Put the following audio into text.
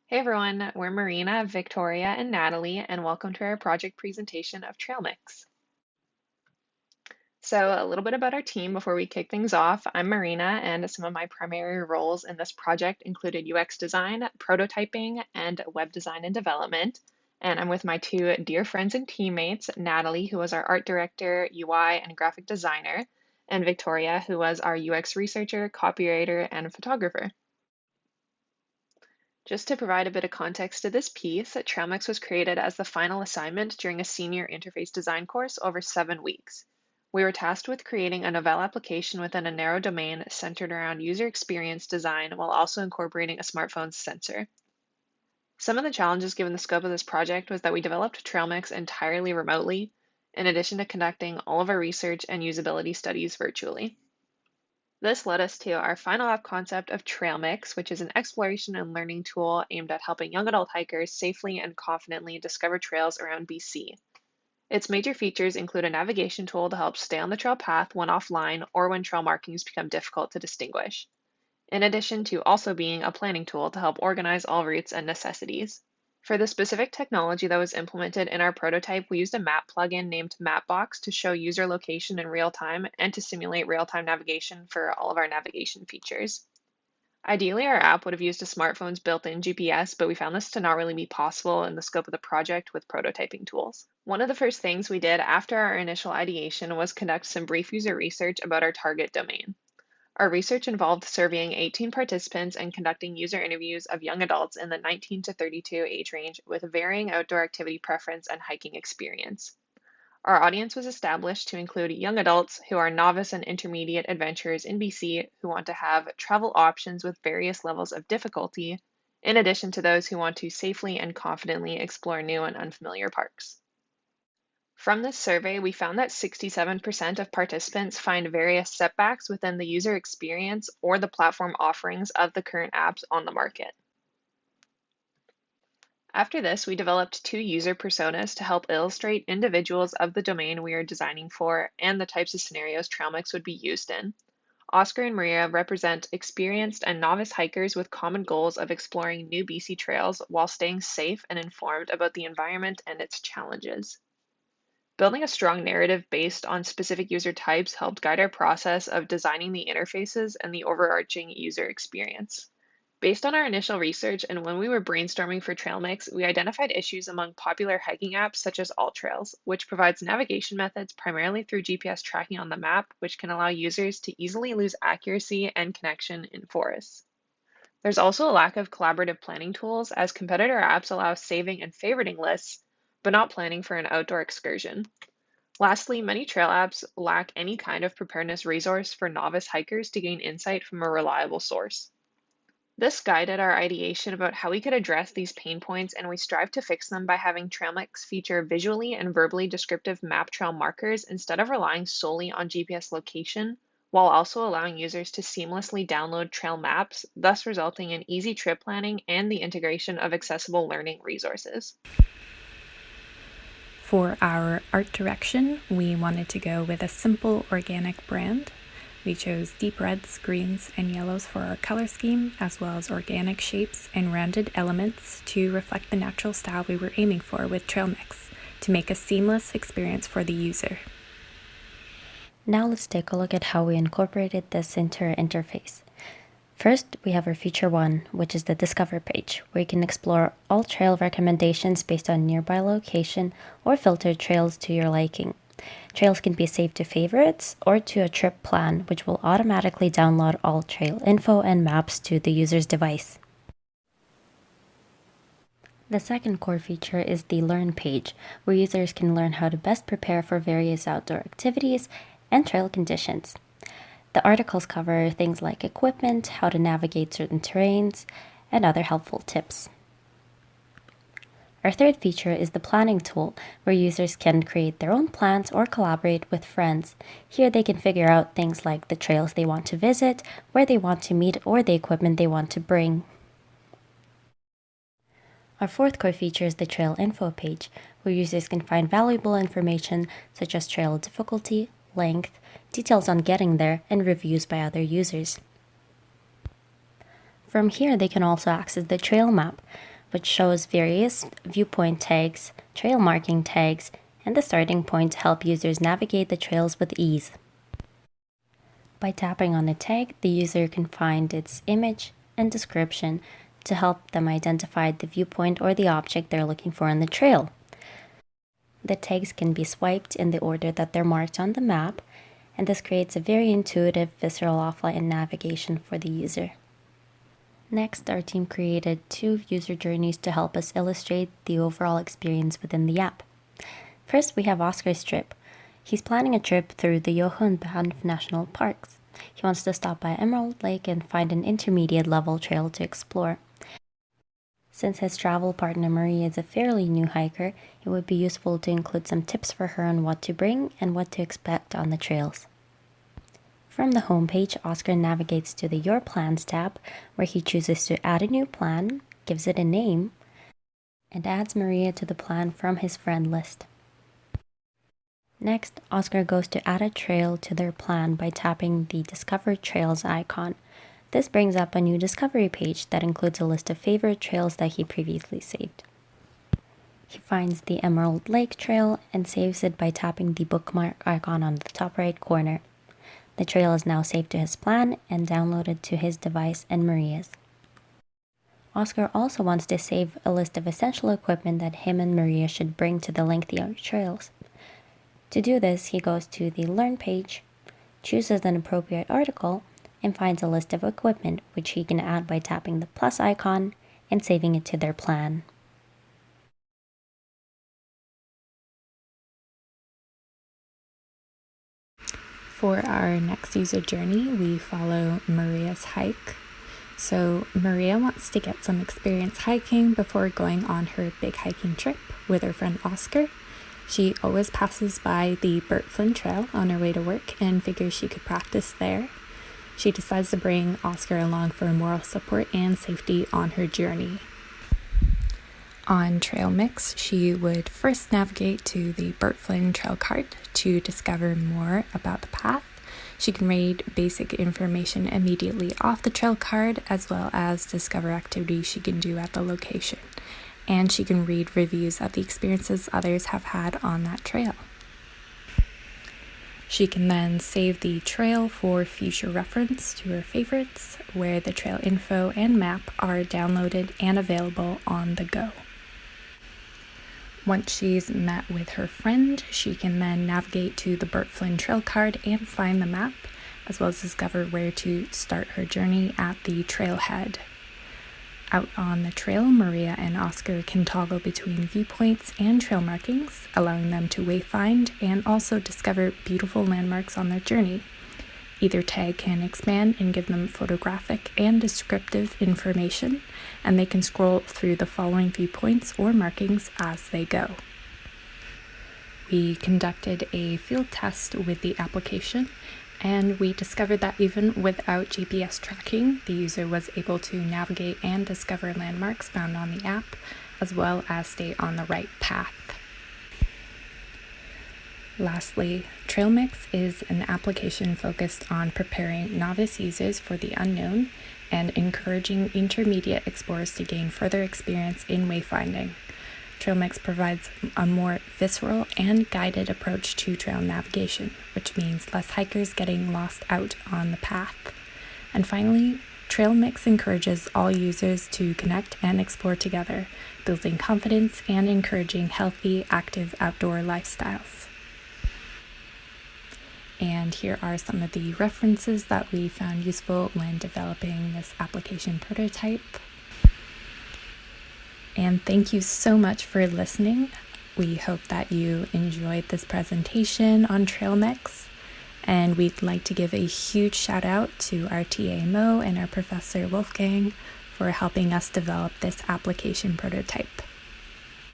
Hey everyone, we're Marina, Victoria, and Natalie, and welcome to our project presentation of TrailMix. So, a little bit about our team before we kick things off. I'm Marina, and some of my primary roles in this project included UX design, prototyping, and web design and development. And I'm with my two dear friends and teammates, Natalie, who was our art director, UI, and graphic designer, and Victoria, who was our UX researcher, copywriter, and photographer. Just to provide a bit of context to this piece, TrailMix was created as the final assignment during a senior interface design course over 7 weeks. We were tasked with creating a novel application within a narrow domain centered around user experience design while also incorporating a smartphone's sensor. Some of the challenges given the scope of this project was that we developed TrailMix entirely remotely, in addition to conducting all of our research and usability studies virtually. This led us to our final app concept of TrailMix, which is an exploration and learning tool aimed at helping young adult hikers safely and confidently discover trails around BC. Its major features include a navigation tool to help stay on the trail path when offline or when trail markings become difficult to distinguish, in addition to also being a planning tool to help organize all routes and necessities. For the specific technology that was implemented in our prototype, we used a map plugin named Mapbox to show user location in real time and to simulate real-time navigation for all of our navigation features. Ideally, our app would have used a smartphone's built-in GPS, but we found this to not really be possible in the scope of the project with prototyping tools. One of the first things we did after our initial ideation was conduct some brief user research about our target domain. Our research involved surveying 18 participants and conducting user interviews of young adults in the 19 to 32 age range with varying outdoor activity preference and hiking experience. Our audience was established to include young adults who are novice and intermediate adventurers in BC who want to have travel options with various levels of difficulty, in addition to those who want to safely and confidently explore new and unfamiliar parks. From this survey, we found that 67% of participants find various setbacks within the user experience or the platform offerings of the current apps on the market. After this, we developed two user personas to help illustrate individuals of the domain we are designing for and the types of scenarios TrailMix would be used in. Oscar and Maria represent experienced and novice hikers with common goals of exploring new BC trails while staying safe and informed about the environment and its challenges. Building a strong narrative based on specific user types helped guide our process of designing the interfaces and the overarching user experience. Based on our initial research and when we were brainstorming for TrailMix, we identified issues among popular hiking apps such as AllTrails, which provides navigation methods primarily through GPS tracking on the map, which can allow users to easily lose accuracy and connection in forests. There's also a lack of collaborative planning tools, as competitor apps allow saving and favoriting lists, but not planning for an outdoor excursion. Lastly, many trail apps lack any kind of preparedness resource for novice hikers to gain insight from a reliable source. This guided our ideation about how we could address these pain points, and we strive to fix them by having TrailMix feature visually and verbally descriptive map trail markers instead of relying solely on GPS location, while also allowing users to seamlessly download trail maps, thus resulting in easy trip planning and the integration of accessible learning resources. For our art direction, we wanted to go with a simple organic brand. We chose deep reds, greens, and yellows for our color scheme, as well as organic shapes and rounded elements to reflect the natural style we were aiming for with TrailMix, to make a seamless experience for the user. Now let's take a look at how we incorporated this into our interface. First, we have our feature 1, which is the Discover page, where you can explore all trail recommendations based on nearby location or filtered trails to your liking. Trails can be saved to favorites or to a trip plan, which will automatically download all trail info and maps to the user's device. The second core feature is the Learn page, where users can learn how to best prepare for various outdoor activities and trail conditions. The articles cover things like equipment, how to navigate certain terrains, and other helpful tips. Our third feature is the planning tool, where users can create their own plans or collaborate with friends. Here they can figure out things like the trails they want to visit, where they want to meet, or the equipment they want to bring. Our fourth core feature is the trail info page, where users can find valuable information such as trail difficulty, length, details on getting there, and reviews by other users. From here, they can also access the trail map, which shows various viewpoint tags, trail marking tags, and the starting point to help users navigate the trails with ease. By tapping on a tag, the user can find its image and description to help them identify the viewpoint or the object they're looking for on the trail. The tags can be swiped in the order that they're marked on the map, and this creates a very intuitive, visceral offline navigation for the user. Next, our team created 2 user journeys to help us illustrate the overall experience within the app. First, we have Oscar's trip. He's planning a trip through the Yoho and Banff National Parks. He wants to stop by Emerald Lake and find an intermediate level trail to explore. Since his travel partner Maria is a fairly new hiker, it would be useful to include some tips for her on what to bring and what to expect on the trails. From the homepage, Oscar navigates to the Your Plans tab, where he chooses to add a new plan, gives it a name, and adds Maria to the plan from his friend list. Next, Oscar goes to add a trail to their plan by tapping the Discover Trails icon. This brings up a new discovery page that includes a list of favorite trails that he previously saved. He finds the Emerald Lake Trail and saves it by tapping the bookmark icon on the top right corner. The trail is now saved to his plan and downloaded to his device and Maria's. Oscar also wants to save a list of essential equipment that him and Maria should bring to the lengthier trails. To do this, he goes to the Learn page, chooses an appropriate article, and finds a list of equipment which he can add by tapping the plus icon and saving it to their plan. For our next user journey, we follow Maria's hike. So Maria wants to get some experience hiking before going on her big hiking trip with her friend Oscar. She always passes by the Burt Flynn Trail on her way to work and figures she could practice there. She decides to bring Oscar along for moral support and safety on her journey. On TrailMix, she would first navigate to the Burt Flynn Trail card to discover more about the path. She can read basic information immediately off the trail card, as well as discover activities she can do at the location. And she can read reviews of the experiences others have had on that trail. She can then save the trail for future reference to her favorites, where the trail info and map are downloaded and available on the go. Once she's met with her friend, she can then navigate to the Burt Flynn Trail card and find the map, as well as discover where to start her journey at the trailhead. Out on the trail, Maria and Oscar can toggle between viewpoints and trail markings, allowing them to wayfind and also discover beautiful landmarks on their journey. Either tag can expand and give them photographic and descriptive information, and they can scroll through the following viewpoints or markings as they go. We conducted a field test with the application, and we discovered that even without GPS tracking, the user was able to navigate and discover landmarks found on the app, as well as stay on the right path. Lastly, TrailMix is an application focused on preparing novice users for the unknown and encouraging intermediate explorers to gain further experience in wayfinding. TrailMix provides a more visceral and guided approach to trail navigation, which means less hikers getting lost out on the path. And finally, TrailMix encourages all users to connect and explore together, building confidence and encouraging healthy, active outdoor lifestyles. And here are some of the references that we found useful when developing this application prototype. And thank you so much for listening. We hope that you enjoyed this presentation on TrailMix. And we'd like to give a huge shout out to our TA Mo and our Professor Wolfgang for helping us develop this application prototype.